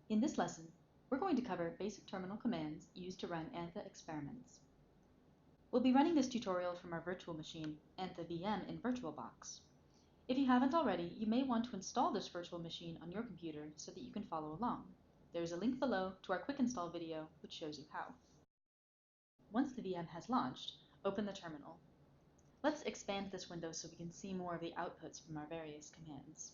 In this lesson, we're going to cover basic terminal commands used to run Antha experiments. We'll be running this tutorial from our virtual machine, Antha VM in VirtualBox. If you haven't already, you may want to install this virtual machine on your computer so that you can follow along. There is a link below to our quick install video which shows you how. Once the VM has launched, open the terminal. Let's expand this window so we can see more of the outputs from our various commands.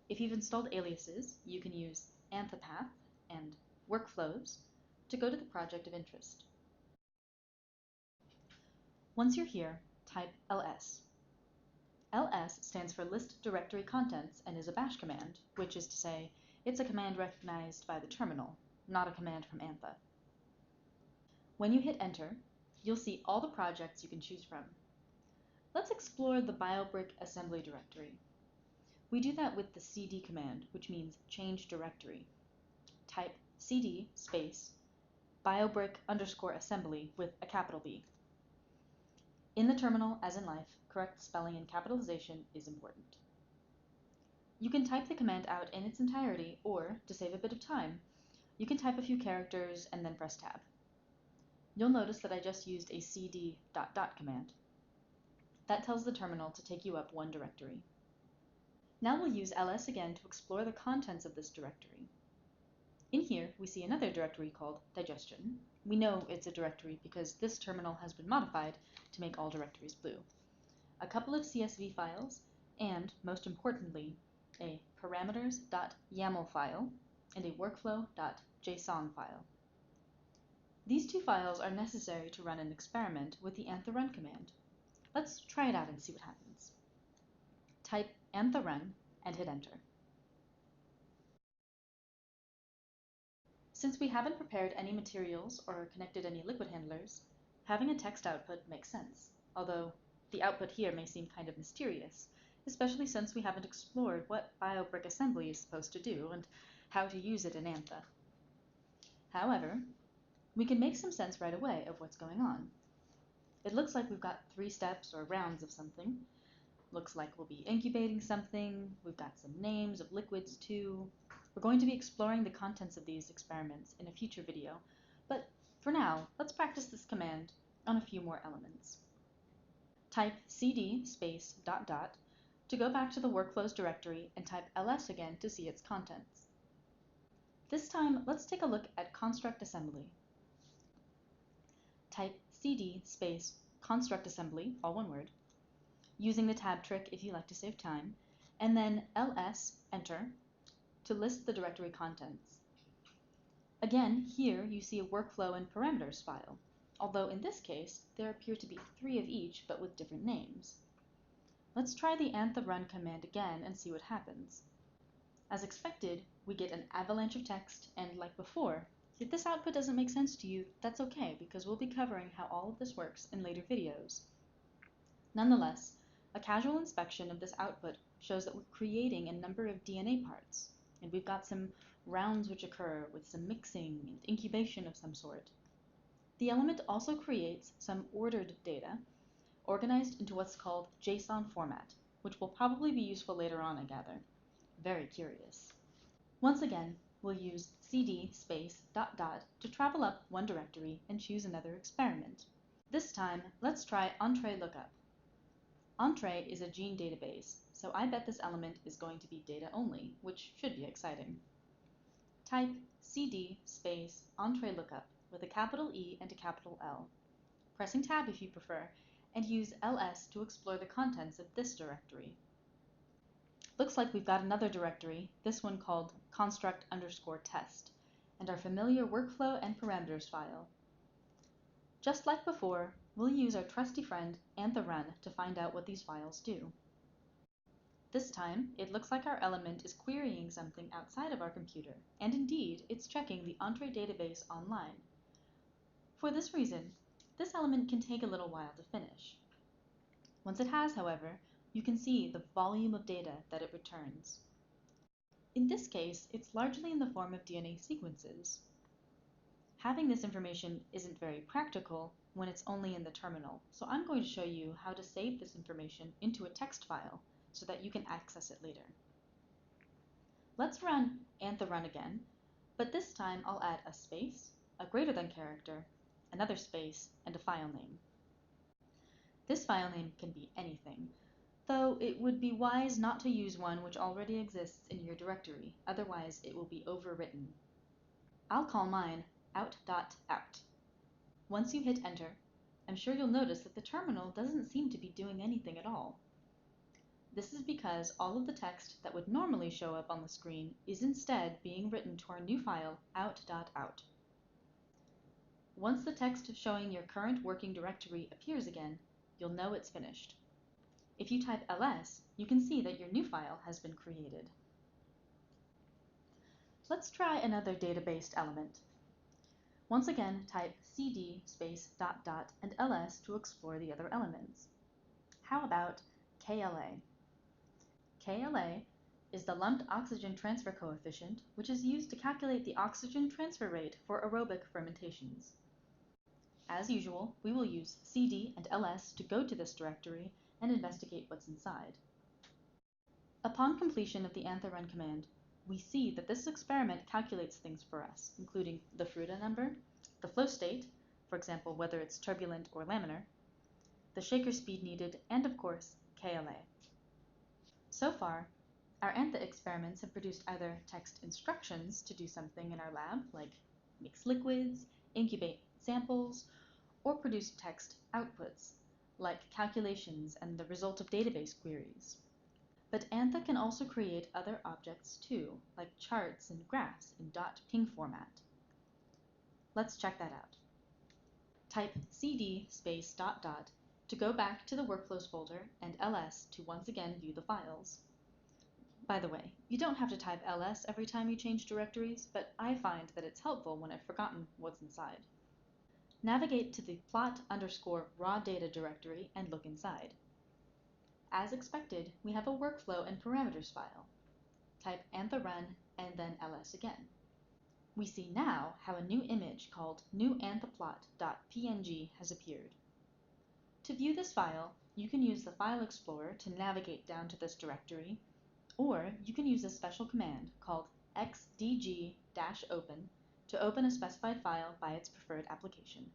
If you've installed aliases, you can use anthapath and workflows to go to the project of interest. Once you're here, type ls. ls stands for list directory contents and is a bash command, which is to say, it's a command recognized by the terminal, not a command from Antha. When you hit enter, you'll see all the projects you can choose from. Let's explore the BioBrick assembly directory. We do that with the cd command, which means change directory. Type cd space biobrick_assembly with a capital B. In the terminal, as in life, correct spelling and capitalization is important. You can type the command out in its entirety, or, to save a bit of time, you can type a few characters and then press tab. You'll notice that I just used a cd ... command. That tells the terminal to take you up one directory. Now we'll use ls again to explore the contents of this directory. In here, we see another directory called digestion. We know it's a directory because this terminal has been modified to make all directories blue. A couple of CSV files, and, most importantly, a parameters.yaml file and a workflow.json file. These two files are necessary to run an experiment with the antharun command. Let's try it out and see what happens. Type antharun and hit enter. Since we haven't prepared any materials or connected any liquid handlers, having a text output makes sense, although the output here may seem kind of mysterious, especially since we haven't explored what BioBrick assembly is supposed to do and how to use it in Antha. However, we can make some sense right away of what's going on. It looks like we've got 3 steps or rounds of something. Looks like we'll be incubating something. We've got some names of liquids too. We're going to be exploring the contents of these experiments in a future video, but for now, let's practice this command on a few more elements. Type cd space ... to go back to the workflows directory and type ls again to see its contents. This time, let's take a look at construct assembly. Type cd space construct assembly, all one word, using the tab trick if you like to save time, and then ls, enter, to list the directory contents. Again, here you see a workflow and parameters file, although in this case there appear to be 3 of each but with different names. Let's try the antharun command again and see what happens. As expected, we get an avalanche of text, and like before, if this output doesn't make sense to you, that's okay, because we'll be covering how all of this works in later videos. Nonetheless, a casual inspection of this output shows that we're creating a number of DNA parts, and we've got some rounds which occur with some mixing and incubation of some sort. The element also creates some ordered data, organized into what's called JSON format, which will probably be useful later on, I gather. Very curious. Once again, we'll use cd space ... to travel up one directory and choose another experiment. This time, let's try Entree lookup. Entree is a gene database, so I bet this element is going to be data only, which should be exciting. Type cd space Entree lookup with a capital E and a capital L. Pressing tab if you prefer, and use ls to explore the contents of this directory. Looks like we've got another directory, this one called construct_test, and our familiar workflow and parameters file. Just like before, we'll use our trusty friend antharun to find out what these files do. This time, it looks like our element is querying something outside of our computer, and indeed, it's checking the Entree database online. For this reason, this element can take a little while to finish. Once it has, however, you can see the volume of data that it returns. In this case, it's largely in the form of DNA sequences. Having this information isn't very practical when it's only in the terminal, so I'm going to show you how to save this information into a text file so that you can access it later. Let's run antharun again, but this time I'll add a space, a greater than character, another space, and a file name. This file name can be anything, though it would be wise not to use one which already exists in your directory, otherwise it will be overwritten. I'll call mine out.out. Once you hit enter, I'm sure you'll notice that the terminal doesn't seem to be doing anything at all. This is because all of the text that would normally show up on the screen is instead being written to our new file out.out. Once the text showing your current working directory appears again, you'll know it's finished. If you type ls, you can see that your new file has been created. Let's try another data-based element. Once again, type cd space ... and ls to explore the other elements. How about KLA? KLA is the lumped oxygen transfer coefficient, which is used to calculate the oxygen transfer rate for aerobic fermentations. As usual, we will use cd and ls to go to this directory and investigate what's inside. Upon completion of the antharun command, we see that this experiment calculates things for us, including the Fruta number, the flow state, for example whether it's turbulent or laminar, the shaker speed needed, and of course, KLA. So far, our Antha experiments have produced either text instructions to do something in our lab, like mix liquids, incubate samples, or produce text outputs, like calculations and the result of database queries. But Antha can also create other objects too, like charts and graphs in .ping format. Let's check that out. Type cd space ... to go back to the workflows folder and ls to once again view the files. By the way, you don't have to type ls every time you change directories, but I find that it's helpful when I've forgotten what's inside. Navigate to the plot_raw data directory and look inside. As expected, we have a workflow and parameters file. Type antharun and then ls again. We see now how a new image called newanthaplot.png has appeared. To view this file, you can use the File Explorer to navigate down to this directory, or you can use a special command called xdg-open to open a specified file by its preferred application.